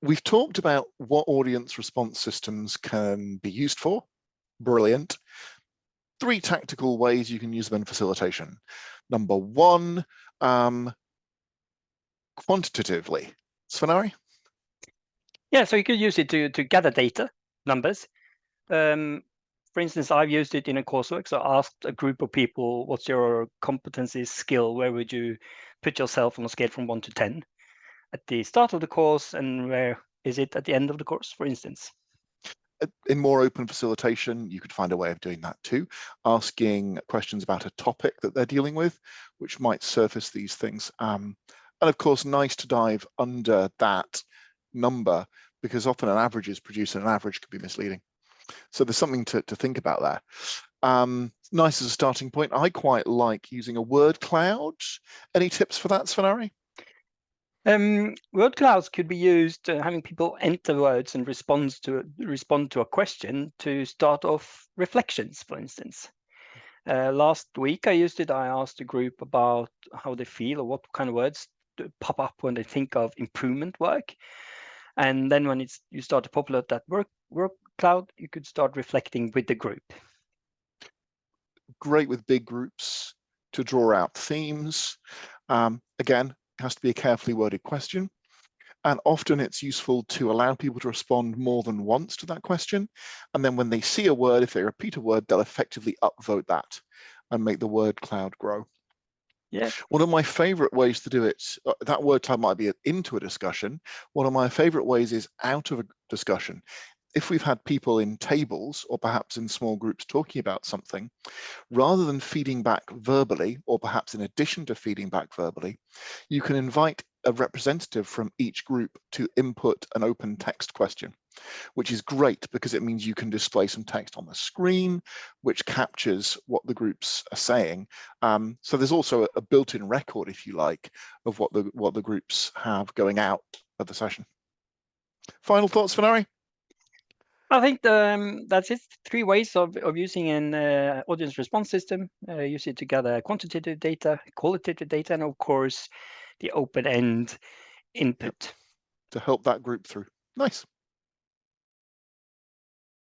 We've talked about what audience response systems can be used for. Brilliant. 3 tactical ways you can use them in facilitation. Number 1, quantitatively. Svenari? Yeah, so you could use it to gather data, numbers. For instance, I've used it in a coursework. So I asked a group of people, what's your competency skill? Where would you put yourself on a scale from 1 to 10 at the start of the course, and where is it at the end of the course, for instance? In more open facilitation, you could find a way of doing that too, asking questions about a topic that they're dealing with, which might surface these things. And of course, nice to dive under that number, because often an average is produced and an average could be misleading. So there's something to think about there. Nice as a starting point. I quite like using a word cloud. Any tips for that, Svenari? Word clouds could be used, having people enter words and respond to a question to start off reflections, for instance. Last week I used it. I asked a group about how they feel or what kind of words pop up when they think of improvement work. And then when you start to populate that work cloud, you could start reflecting with the group. Great with big groups to draw out themes. Again, it has to be a carefully worded question. And often it's useful to allow people to respond more than once to that question. And then when they see a word, if they repeat a word, they'll effectively upvote that and make the word cloud grow. Yeah. One of my favorite ways to do it, that word cloud might be into a discussion. One of my favorite ways is out of a discussion. If we've had people in tables or perhaps in small groups talking about something, rather than feeding back verbally, or perhaps in addition to feeding back verbally, you can invite a representative from each group to input an open text question, which is great because it means you can display some text on the screen, which captures what the groups are saying. So there's also a built-in record, if you like, of what the groups have going out of the session. Final thoughts, Fenari? I think that's it. 3 ways of using an audience response system. Use it to gather quantitative data, qualitative data, and of course, the open-end input. To help that group through. Nice.